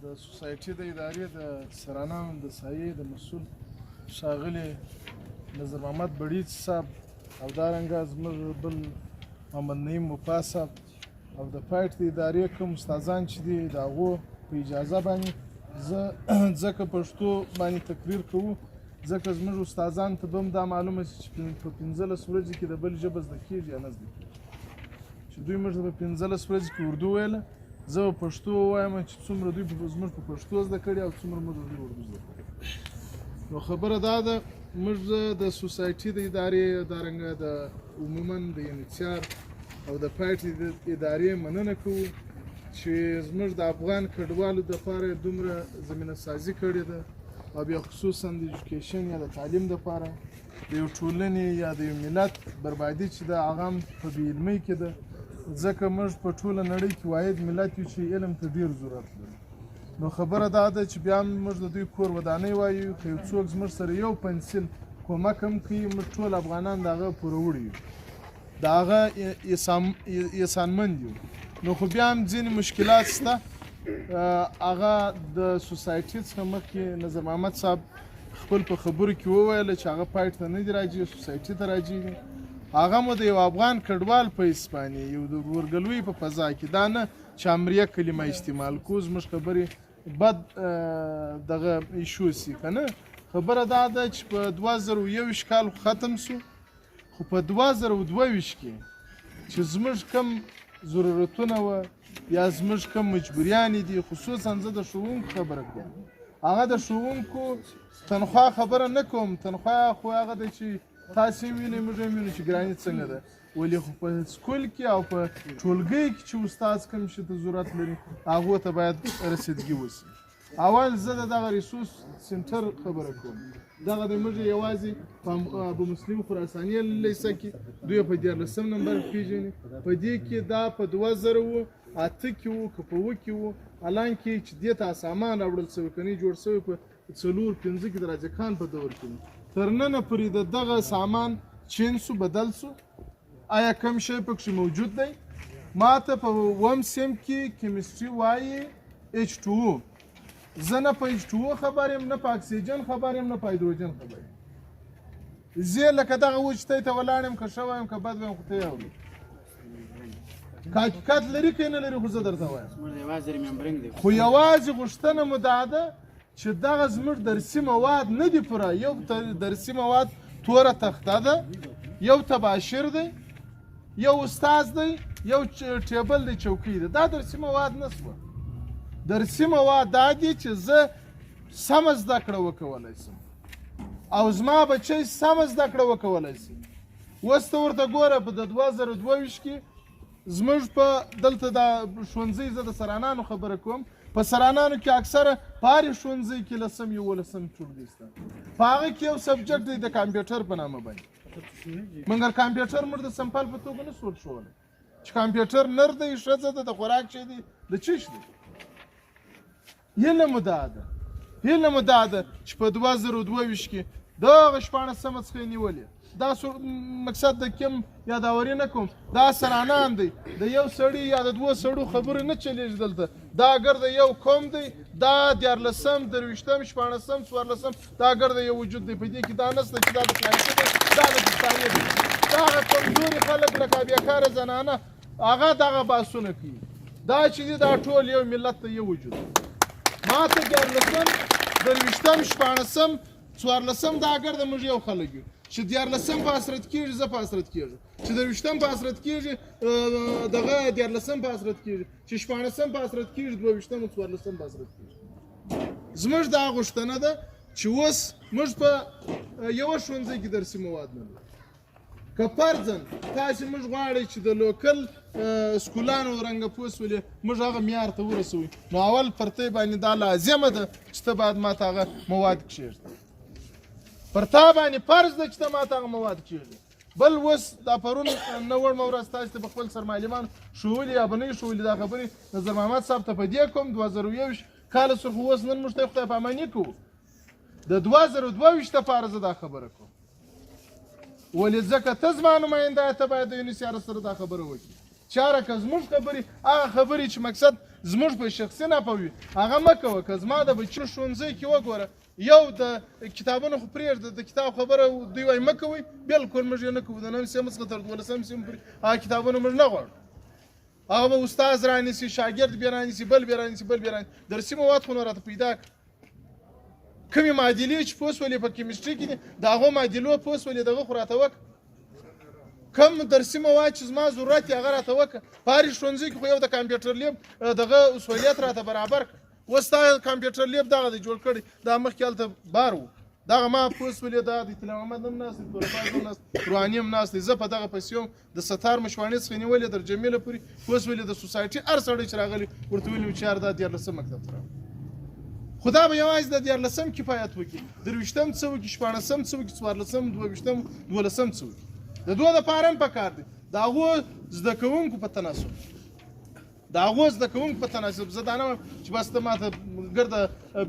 د سوسایټي د ادارې د سرانانو د سایې د مسؤل ښاغلي نظر محمد بړیڅ صاحب او دارنګه زموږ بل محمد نعیم وفا صاحب او د پایټ د ادارې کوم استادان چې دي د هغو په اجازه باندې زه ځکه پښتو باندې تقریر کوو ځکه زموږ استادان ته به هم دا معلومه شي چې په 15 ورځې کې د بل ژبه زده کېږي یا نه زده کېږي چې دوی موږ ته په 15 ورځې کې اردو ویله زه به پښتو ووایم چې څومره دوی زموږ په پښتو زده کړي او څومره موږ دوی اردو زده کړي نو خبره دا ده موږ د سوسایټي د ادارې دارنګه د عموما د انتشار او د پایټ د ادارې مننه کوو چې زموږ د افغان کډوالو دپاره دومره زمینه سازي کړې ده او بیا خصوصا د ایجوکیشن یا د تعلیم دپاره د یو ټولنې یا د یو ملت بربادي چې ده هغه هم په بې علمۍ کې ده ځکه موږ په ټوله نړۍ کې واحد ملت یو چې علم ته ډېر ضرورت لري نو خبره دا ده چې بیا هم موږ د دوی کور ودانۍ وایو که یو څوک زموږ سره یو پنسل کومک هم کوي موږ ټول افغانان د هغه پوروړي یو د هغه احسانمند یو نو خو بیا هم ځینې مشکلات شته هغه د سوسایټي څخه مخکې نظر محمد صاحب خپل په خبرو کې وویله چې هغه پایټ ته نه دي راجع سوسایټي ته راجع دي هغه مو د یو افغان کډوال په اسپانیې یو د ورګلوۍ په فضا کې دا نه چې امریه کلمه استعمال کو زموږ خبرې بد دغه ایشو سي که نه خبره دا ده چې په 2021 کال ختم سو خو په 2022 کې چې زموږ کم ضرورتونه وه یا زموږ کم مجبوریانې دي خصوصا زه د ښوونکو خبره کوم هغه د ښوونکو تنخوا خبره نه کوم تنخوا خو هغه ده چې تاسې ویلې موږ هم وینو چې ګراني څنګه ده ولې خو په سکول کې او په ټولګۍ کې چې استاد کوم شي ته ضرورت لري هغو ته باید رسیدګي وشي اول زه د دغه ریسورس سنټر خبره کوم دغه د موږ یوازې په ابو مسلم خراساني لیسه کې دوی په 14 نمبر پیژني په دې کې دا په 2008 کې وو که په 9 کې وو حالانکې چې دې ته سامان راوړل شوی کني جوړ شوی په 4-5 کې د راجا خان په دور کې تر نن پورې دغه سامان چین سو بدل سو آیا کوم شی پکې موجود دی ما ته په وم سیم کې کیمستري وایي H2O زه نه په H2O خبر یم نه په اکسیجن خبر یم نه په هایدروجن خبر یم زه لکه دغه وچتۍ ته ولاړ یم که ښه وایم که بد وایم خو ته یې اورې که حقیقت لري که یې نه لري خو زه درته وایم خو یوازې غوښتنه مو دا ده چې دغه زموږ درسي مواد نه دي پوره یو درسي مواد توره تخته ده یو تباشر دی یو استاز دی یو ټیبل دی چوکۍ ده دا درسي مواد نه شوه درسي مواد دا دي چې زه سمه زده کړه وکولی شم او زما بچی سمه زده کړه وکولی شي اوس ته ورته ګوره په 2022 کې زموږ په دلته دا ښوونځی زه د سرانانو خبره کوم په سرانانو کې اکثره په هرې ښوونځي کې 11 ټولګي شته په هغه کې یو سبجکټ دی د کمپیوټر په نامه باندې مګر کمپیوټر موږ د سمپل په توګه نه سو ښوولی چې کمپیوټر نر دی ښځه ده د خوراک شی دی د چیش دی هیله مو دا ده چې په 2022 کې دغه 14 څخه یې نیولې دا مقصد د کم یاداوري نه کوم دا سرانان دی د یو سړي یا د دوه سړو خبرې نه چلیږي دلته دا اگر د یو قوم دی دا 14 درویشتم 14 14 دا اگر د یو وجود دی په دې کې دا نسته چې دا د فلاني دی دا د پښتانه دی دا هغه کمزوري خلک لکه بیکاره زنانه هغه دغه بحثونه کوي دا چې دی دا ټول یو ملت ته یو وجود ما ته 14 درویشتم 14 14 دا اگر د موږ یو خلک یو چې 14 په حسرت کېږي زه په حسرت کېږم چې 20 په حسرت کېږي دغه 14 په حسرت کېږي چې 14 په حسرت کېږي 22 او 14 په حسرت کېږي زموږ دا غوښتنه ده چې اوس موږ په یوه ښوونځي کې درسي مواد نه لرو که فرضاً تاسې موږ غواړئ چې د لوکل سکولانو رنګه پوس ولې موږ هغه معیار ته ورسوو نو اول پر ته باندې دا لازمه ده چې ته باید ماته هغه مواد کښېږدې پر تا باندې فرض ده چې ته ماته هغه مواد کښېږدې بل اوس دا پرون نه وړمه ورځ تاسې ته په خپل سرمعلمان ښوولي یا به نه یې ښوولي دا خبرې نظر محمد صاحب ته په دې کوم 2021 کاله سر خو اوس نن موږ ته خدای پاماني کوو د 2022 لپاره زه دا خبره کوم ولې ځکه ته زما نماینده ته باید د یونیسیار سره دا خبره وکړي چاره که زموږ خبرې هغه خبرې چې مقصد زموږ په شخصي نفع وي هغه مه کوه. که زما د بچو ښوونځي کې وګوره یو د کتابونو خو پرېږده د کتاب خبره دوی وایي مه کوئ بلکل موږ یې نه کوو. د 9 صنف څخه تر 12 صنف پورې هغه کتابونه موږ نه غواړو. هغه به استاد رانیسي شاګرد بې رانیسي بل بې رانیسي بل بې رانیسي. درسي مواد خو نو راته پیدا کړه. کومې معادلې چې پوه شولې په کیمستري کې دي د هغو معادلو پوه شولې دغه خو راته وکړه. کم درسي مواد چې زما ضرورت یې هغه راته وکړه. په هرې ښوونځي کې خو یو د کمپیوټر لیب دغه سهولیت راته برابر کړه. اوس تا کمپیوټر لیب دغه دی جوړ کړی دا مخکې هلته بار و دغه ما پوه شولې دا د اطلاع محمد هم ناست دی طلباز هم ناست روحاني هم ناست دی. زه په دغه پسې وم د ستار مشواڼې څخه نیولې تر جمیله پورې پوه شولې د سوسایټي هر سړی چې راغلی ورته ویلي وو چې یار دا 14 مکتب ته راغلی. خو دا به یوازې د 14 کفایت وکړي 23 څه وکړي 14 څه وکړي 14 22 12 څه وکړي. د دوه دپاره هم پکار دی د هغو زده کوونکو په تناسب زه دا نه وایم چې بس ته ماته ګرده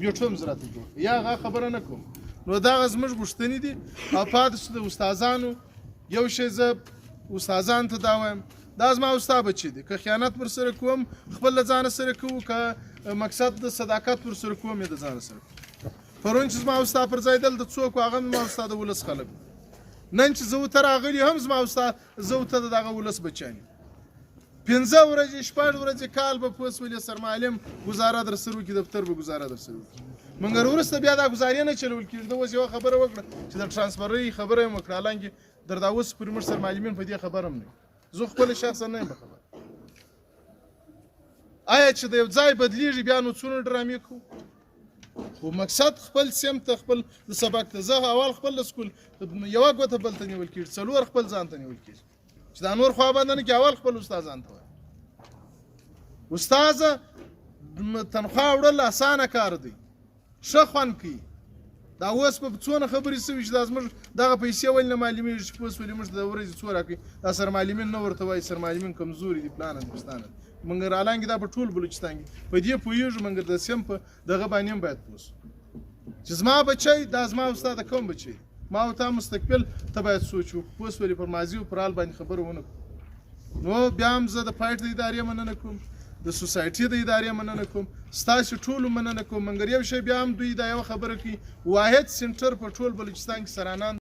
بیوټفلمز راته جوړ یا هغه خبره نه کوم. نو دغه زموږ غوښتنې دي او پاتې شو د استادانو. یو شی زه استادانو ته دا وایم دا زما استاد بچی دی که خیانت ورسره کوم خپل له ځانه سره کوو که مقصد د صداقت ورسره کوم یې د ځانه سره کوم. پرون چې زما استاد پر ځای دلته څوک و هغه زما استاد د ولس خلک نن چې زه ورته راغلي هم زما استاد زه ورته د دغه ولس بچیان یم. 15 ورځې 6 ورځې کال به پوه شولې سرمعلم ګزاره در سره وکړي دفتر به ګزاره در سره وکړي. مګر وروسته بیا دا ګزارې نه چلول کېږي. ده اوس یوه خبره وکړه چې د ټرانسفرۍ خبره یې وکړه حالانکې در دا اوس پورې موږ سرمعلمین په دې خبر هم نه یو. زه خپله شخصا نه یم په خبر. آیا چې د یو ځای بدلیږي بیا نو څونه ډرامې کوو. خو مقصد خپل سیم ته خپل د سبق ته زه اول خپل د سکول یوه ګوته بل ته نیول کېږي 4 خپل ځان ته نیول کېږي چې دا نور خوا بنده نه کړي اول خپل استادان ته وایي. استاده تنخوا وړل اسانه کار دی ښه خوند کوي. دا اوس په څونه خبرې شوي چې دا زموږ دغه پیسې ولې نه معلومېږي چې پوه شولې موږ د ورځې څو راکوي. دا سرمعلمین نه ورته وایي سرمعلمین کمزوري دي پلانه دي پښتانه مګر حالانکې دا په ټول بلوچستان کې په دې پوهېږو مګر د سیم په دغه باندې هم باید پوه شو چې زما بچی دا زما استاد کوم بچی ما او تا مستقبل ته باید سوچ وکړو پوه شولې پر ماضي او پر حال باندې خبره ونه کړو. نو بیا هم زه د پایټ د ادارې مننه کوم د سوسایټي د ادارې مننه کوم ستاسو ټولو مننه کوم. مګر یو شی بیا هم دوی دا یوه خبره کوي واحد سنټر په ټول بلوچستان کې سرانان